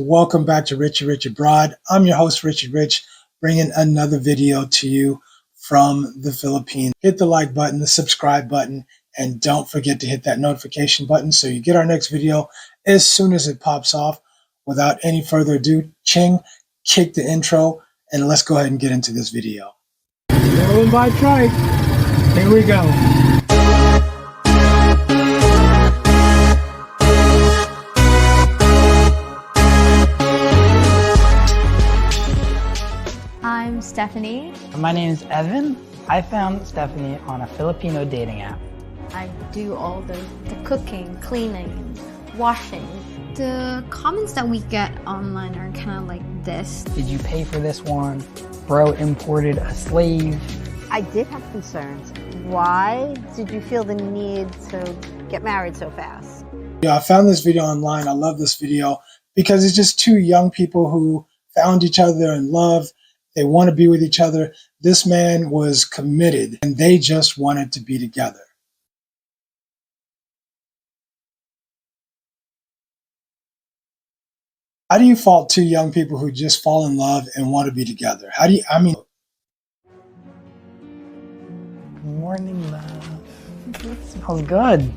Welcome back to Richard Rich Abroad. I'm your host, Richard Rich, bringing another video to you from the Philippines. Hit the like button, the subscribe button, and don't forget to hit that notification button so you get our next video as soon as it pops off. Without any further ado, Ching, kick the intro, and let's go ahead and get into this video. Rolling by trike. Here we go. I'm Stephanie. My name is Evan. I found Stephanie on a Filipino dating app. I do all the cooking, cleaning, washing. The comments that we get online are kind of like this. Did you pay for this one? Bro imported a slave. I did have concerns. Why did you feel the need to get married so fast? Yeah, I found this video online. I love this video because it's just two young people who found each other in love. They want to be with each other. This man was committed and they just wanted to be together. How do you fault two young people who just fall in love and want to be together? Morning, love. Smells good.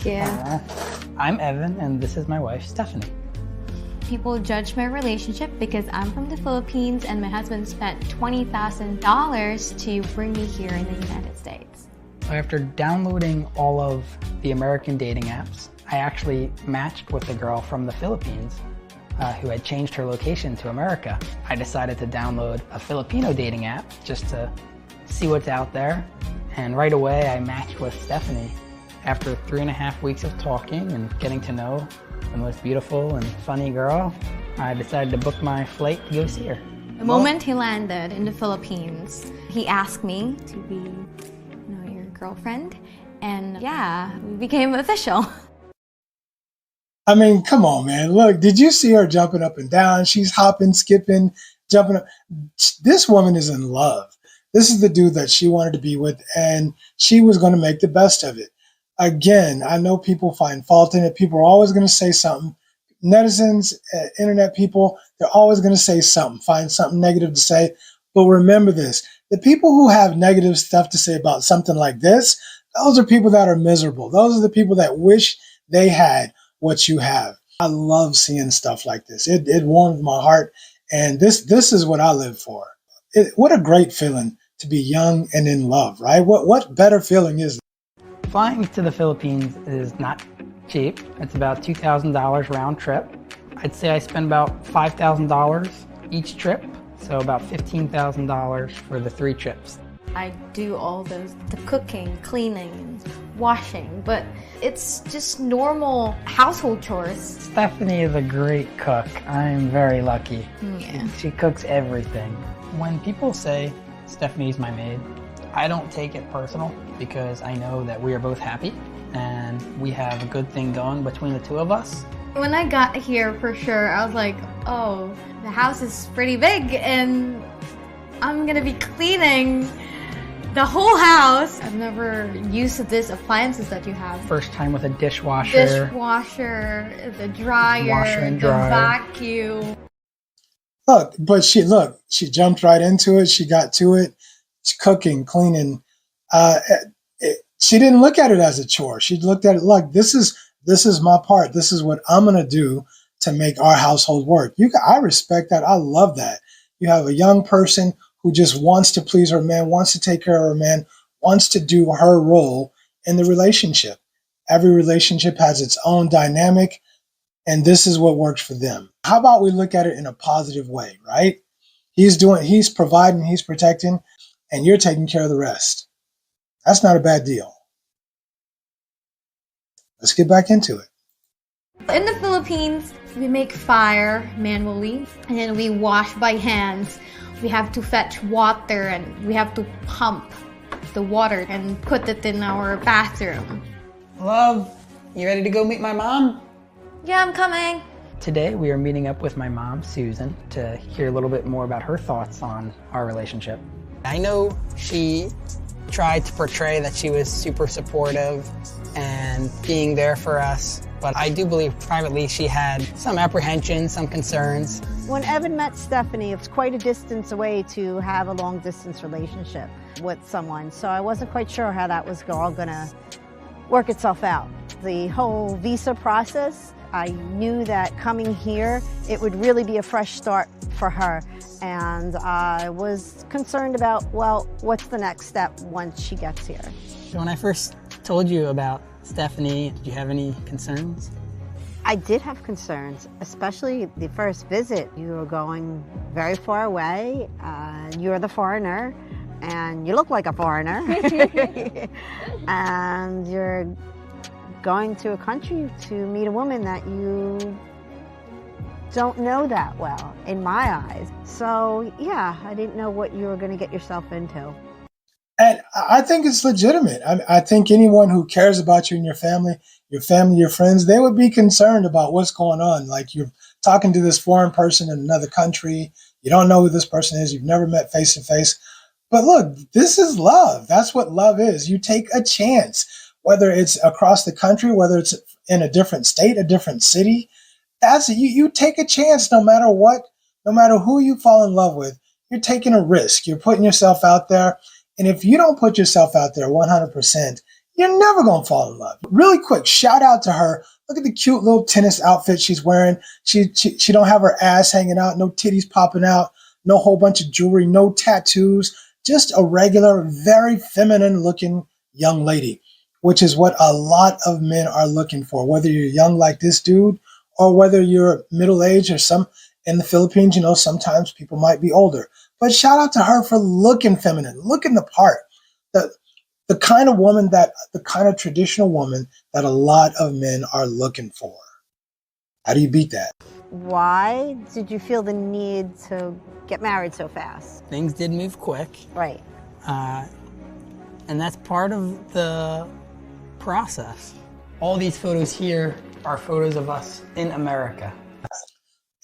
Yeah. I'm Evan, and this is my wife, Stephanie. People judge my relationship because I'm from the Philippines and my husband spent $20,000 to bring me here in the United States. After downloading all of the American dating apps, I actually matched with a girl from the Philippines who had changed her location to America. I decided to download a Filipino dating app just to see what's out there. And right away, I matched with Stephanie. After 3.5 weeks of talking and getting to know the most beautiful and funny girl, I decided to book my flight to go see her. The moment he landed in the Philippines, he asked me to be, your girlfriend. And yeah, we became official. I mean, come on, man. Look, did you see her jumping up and down? She's hopping, skipping, jumping up. This woman is in love. This is the dude that she wanted to be with, and she was going to make the best of it. Again, I know people find fault in it. People are always going to say something. Netizens, internet people, they're always going to say something, find something negative to say. But remember this, the people who have negative stuff to say about something like this, those are people that are miserable. Those are the people that wish they had what you have. I love seeing stuff like this. It warms my heart, and this is what I live for. What a great feeling to be young and in love, right? What better feeling is that? Flying to the Philippines is not cheap. It's about $2,000 round trip. I'd say I spend about $5,000 each trip, so about $15,000 for the 3 trips. I do all the cooking, cleaning, washing, but it's just normal household chores. Stephanie is a great cook. I'm very lucky. Yeah. She cooks everything. When people say Stephanie's my maid, I don't take it personal because I know that we are both happy and we have a good thing going between the two of us. When I got here, for sure, I was like, oh, the house is pretty big and I'm gonna be cleaning the whole house. I've never used this appliances that you have. First time with a dishwasher. Dishwasher, the dryer, Washer and the dryer. vacuum. But she jumped right into it. She got to it. She's cooking, cleaning. She didn't look at it as a chore. She looked at it like, this is my part. This is what I'm going to do to make our household work. I respect that. I love that. You have a young person who just wants to please her man, wants to take care of her man, wants to do her role in the relationship. Every relationship has its own dynamic, and this is what works for them. How about we look at it in a positive way, right? He's providing, he's protecting, and you're taking care of the rest. That's not a bad deal. Let's get back into it. In the Philippines, we make fire manually, and then we wash by hands. We have to fetch water, and we have to pump the water and put it in our bathroom. Love, you ready to go meet my mom? Yeah, I'm coming. Today we are meeting up with my mom, Susan, to hear a little bit more about her thoughts on our relationship. I know she tried to portray that she was super supportive and being there for us but I do believe privately she had some apprehension, some concerns. When Evan met Stephanie, it was quite a distance away to have a long distance relationship with someone. So I wasn't quite sure how that was all gonna work itself out. The whole visa process, I knew that coming here, it would really be a fresh start for her. And I was concerned about, well, what's the next step once she gets here? When I first told you about Stephanie, did you have any concerns? I did have concerns, especially the first visit. You were going very far away, you're the foreigner, and you look like a foreigner. And you're going to a country to meet a woman that you don't know that well, in my eyes. So yeah, I didn't know what you were going to get yourself into. And I think it's legitimate. I think anyone who cares about you and your family, your friends, they would be concerned about what's going on. Like, you're talking to this foreign person in another country. You don't know who this person is. You've never met face to face. But look, this is love. That's what love is. You take a chance, whether it's across the country, whether it's in a different state, a different city. You take a chance no matter what, no matter who you fall in love with. You're taking a risk. You're putting yourself out there. And if you don't put yourself out there 100%, you're never going to fall in love. Really quick, shout out to her. Look at the cute little tennis outfit she's wearing. She don't have her ass hanging out, no titties popping out, no whole bunch of jewelry, no tattoos, just a regular, very feminine looking young lady, which is what a lot of men are looking for, whether you're young like this dude or whether you're middle-aged or some. In the Philippines, sometimes people might be older. But shout out to her for looking feminine, looking the part. The kind of woman the kind of traditional woman that a lot of men are looking for. How do you beat that? Why did you feel the need to get married so fast? Things did move quick. Right. And that's part of the process. All these photos here are photos of us in America.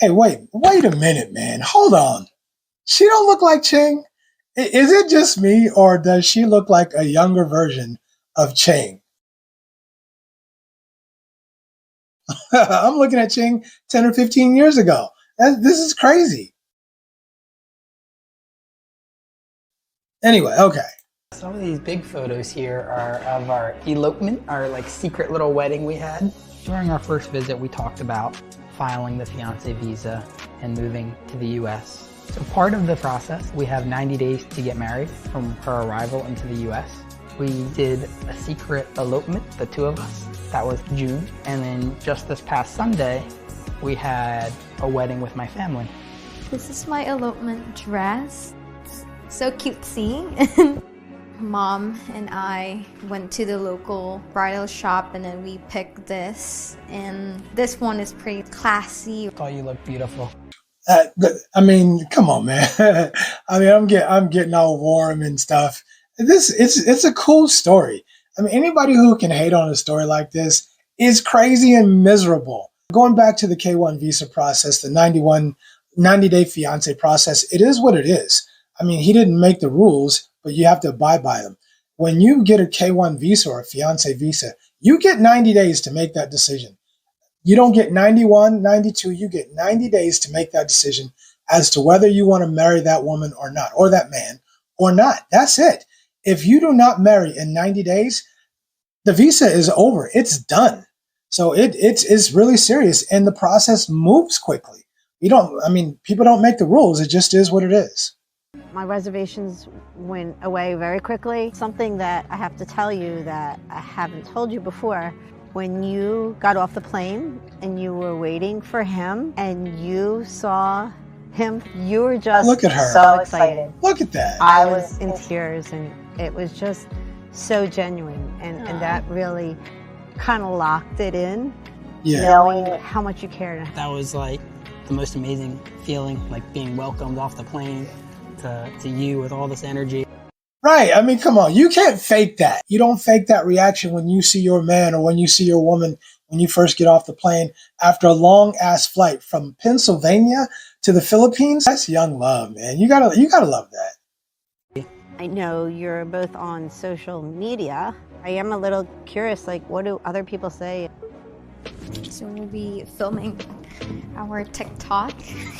Hey, wait a minute, man. Hold on. She don't look like Ching. Is it just me, or does she look like a younger version of Ching? I'm looking at Ching 10 or 15 years ago. This is crazy. Anyway, okay. Some of these big photos here are of our elopement, our secret little wedding we had. During our first visit, we talked about filing the fiancé visa and moving to the US. So part of the process, we have 90 days to get married from her arrival into the US. We did a secret elopement, the two of us. That was June. And then just this past Sunday, we had a wedding with my family. This is my elopement dress. It's so cutesy. Mom and I went to the local bridal shop and then we picked this. And this one is pretty classy. I thought you looked beautiful. I mean, come on, man. I mean, I'm getting all warm and stuff. It's a cool story. I mean, anybody who can hate on a story like this is crazy and miserable. Going back to the K-1 visa process, the 90-day fiance process, it is what it is. I mean, he didn't make the rules, but you have to abide by them. When you get a K-1 visa or a fiance visa, you get 90 days to make that decision. You don't get 91, 92, you get 90 days to make that decision as to whether you want to marry that woman or not, or that man or not. That's it. If you do not marry in 90 days, the visa is over. It's done. So it's really serious, and the process moves quickly. People don't make the rules. It just is what it is. My reservations went away very quickly. Something that I have to tell you that I haven't told you before. When you got off the plane and you were waiting for him and you saw him, you were just Look at her. so excited. Look at that. I was in tears, and it was just so genuine, and that really kind of locked it in, knowing how much you cared. That was the most amazing feeling, being welcomed off the plane to you with all this energy. Right. I mean, come on. You can't fake that. You don't fake that reaction when you see your man or when you see your woman when you first get off the plane after a long-ass flight from Pennsylvania to the Philippines. That's young love, man. You gotta love that. I know you're both on social media. I am a little curious, what do other people say? So we'll be filming our TikTok.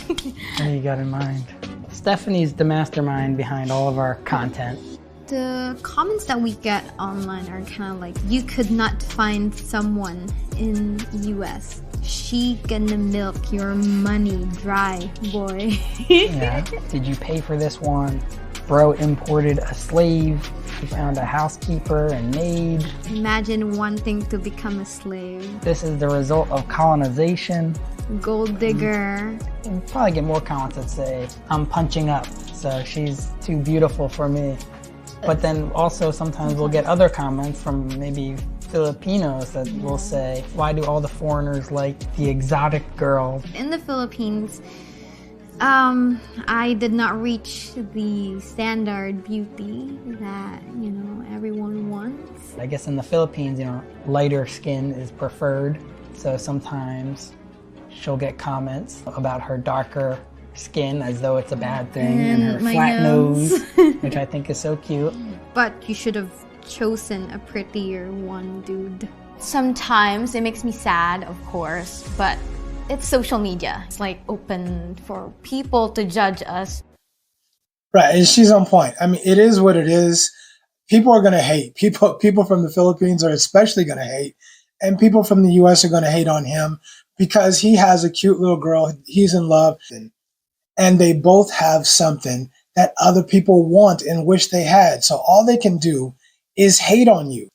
What do you got in mind? Stephanie's the mastermind behind all of our content. The comments that we get online are kind of like, you could not find someone in US. She gonna milk your money dry, boy. Yeah. Did you pay for this one? Bro imported a slave. He found a housekeeper and maid. Imagine wanting to become a slave. This is the result of colonization. Gold digger. We'll probably get more comments that say, I'm punching up, so she's too beautiful for me. But then also sometimes we'll get other comments from maybe Filipinos that will say, why do all the foreigners like the exotic girls? In the Philippines, I did not reach the standard beauty that, you know, everyone wants. I guess in the Philippines, you know, lighter skin is preferred. So sometimes she'll get comments about her darker skin as though it's a bad thing, and her flat nose, which I think is so cute. But you should have chosen a prettier one, dude. Sometimes it makes me sad, of course, but it's social media. It's like open for people to judge us. Right, and she's on point. I mean, it is what it is. People are going to hate. People from the Philippines are especially going to hate, and people from the U.S. are going to hate on him because he has a cute little girl. He's in love, and they both have something that other people want and wish they had. So all they can do is hate on you.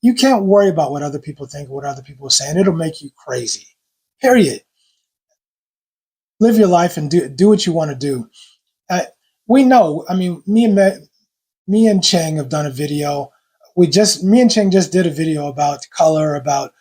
You can't worry about what other people think or what other people are saying. It'll make you crazy. Period. Live your life and do what you want to do. We know. I mean, me and Cheng have done a video. Me and Cheng just did a video about color, about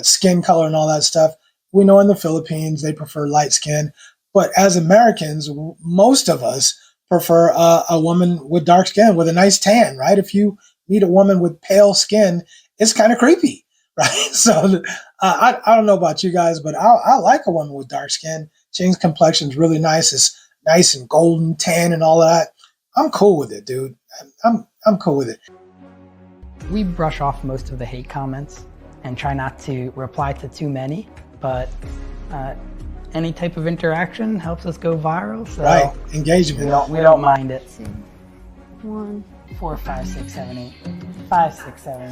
skin color and all that stuff. We know in the Philippines they prefer light skin, but as Americans, most of us prefer a woman with dark skin with a nice tan, right? If you meet a woman with pale skin, it's kind of creepy, right? So I don't know about you guys, but I like a woman with dark skin. Cheng's complexion is really nice. It's nice and golden, tan, and all that. I'm cool with it, dude. I'm cool with it. We brush off most of the hate comments and try not to reply to too many, but any type of interaction helps us go viral. So right, engagement. We don't mind it. 2, 1, 4, 5, 6, 7, 8. 5, 6, 7,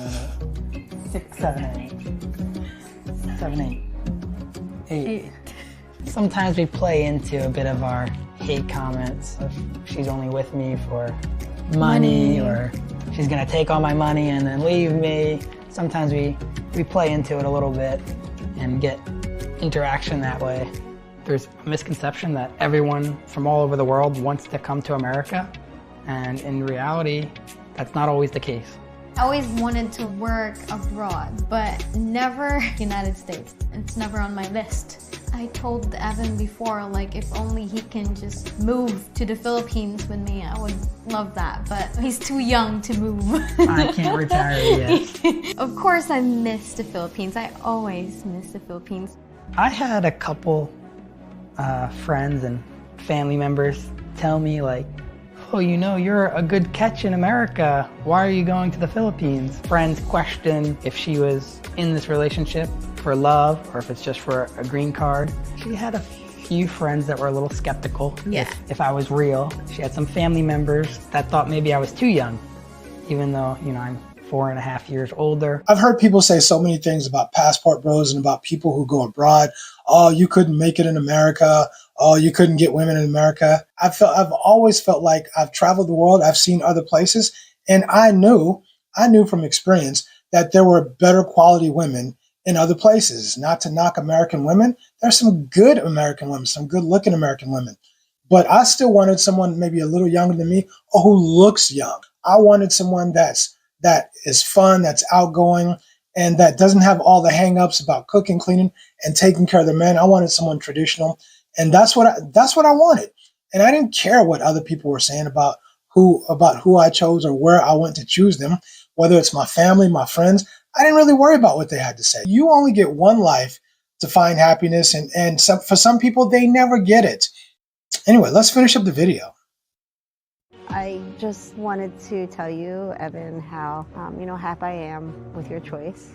8. 6, 7, 8. 7, 8. 8. Sometimes we play into a bit of our hate comments. If she's only with me for money, or she's gonna take all my money and then leave me. Sometimes we play into it a little bit and get interaction that way. There's a misconception that everyone from all over the world wants to come to America, and in reality, that's not always the case. I always wanted to work abroad, but never United States. It's never on my list. I told Evan before, like, if only he can just move to the Philippines with me, I would love that, but he's too young to move. I can't retire yet. Of course I miss the Philippines. I always miss the Philippines. I had a couple friends and family members tell me, like, oh, you know, you're a good catch in America. Why are you going to the Philippines? Friends question if she was in this relationship for love or if it's just for a green card. She had a few friends that were a little skeptical if I was real. She had some family members that thought maybe I was too young, even though, you know, I'm 4.5 years older. I've heard people say so many things about passport bros and about people who go abroad. Oh, you couldn't make it in America. Oh, you couldn't get women in America. I've always felt like I've traveled the world. I've seen other places, and I knew from experience that there were better quality women in other places. Not to knock American women. There's some good American women, some good looking American women, but I still wanted someone maybe a little younger than me or who looks young. I wanted someone that is fun, that's outgoing, and that doesn't have all the hang-ups about cooking, cleaning, and taking care of their men. I wanted someone traditional, and that's what I wanted. And I didn't care what other people were saying about who I chose or where I went to choose them, whether it's my family, my friends. I didn't really worry about what they had to say. You only get one life to find happiness, and for some people, they never get it. Anyway, let's finish up the video. I Just wanted to tell you, Evan, how happy I am with your choice.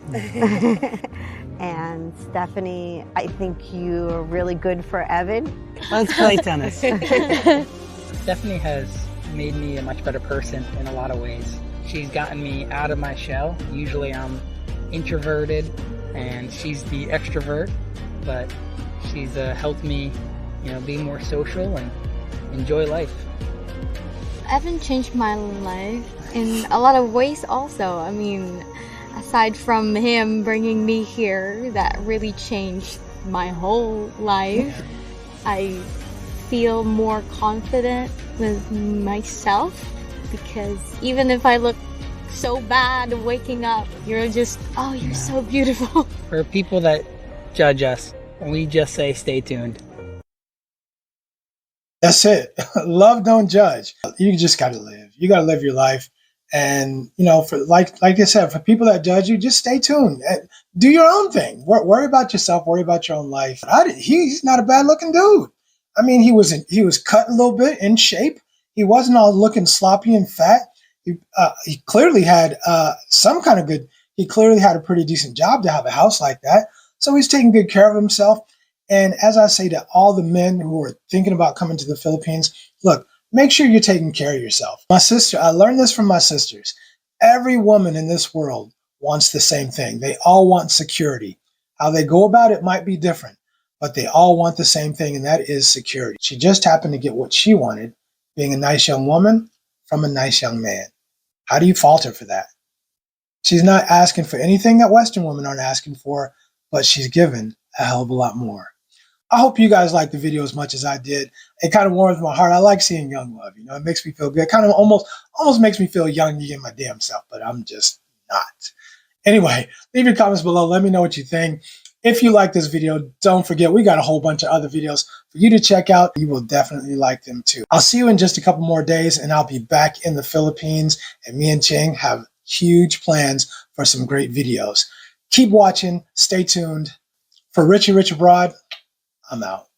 And Stephanie, I think you're really good for Evan. Let's play tennis. Stephanie has made me a much better person in a lot of ways. She's gotten me out of my shell. Usually I'm introverted and she's the extrovert, but she's helped me, be more social and enjoy life. Evan changed my life in a lot of ways also. I mean, aside from him bringing me here, that really changed my whole life. I feel more confident with myself because even if I look so bad waking up, you're so beautiful. For people that judge us, we just say stay tuned. That's it. Love don't judge. You just got to live. You got to live your life. And, for like I said, for people that judge you, just stay tuned. Do your own thing. Worry about yourself. Worry about your own life. He's not a bad looking dude. I mean, he was cut a little bit in shape. He wasn't all looking sloppy and fat. He clearly had some kind of good. He clearly had a pretty decent job to have a house like that. So he's taking good care of himself. And as I say to all the men who are thinking about coming to the Philippines, look, make sure you're taking care of yourself. My sister, I learned this from my sisters. Every woman in this world wants the same thing. They all want security. How they go about it might be different, but they all want the same thing, and that is security. She just happened to get what she wanted, being a nice young woman from a nice young man. How do you fault her for that? She's not asking for anything that Western women aren't asking for, but she's given a hell of a lot more. I hope you guys liked the video as much as I did. It kind of warms my heart. I like seeing young love. It makes me feel good. Kind of almost makes me feel young in my damn self, but I'm just not. Anyway, leave your comments below. Let me know what you think. If you like this video, don't forget, we got a whole bunch of other videos for you to check out. You will definitely like them too. I'll see you in just a couple more days, and I'll be back in the Philippines, and me and Ching have huge plans for some great videos. Keep watching. Stay tuned. For Richie Rich Abroad, I'm out.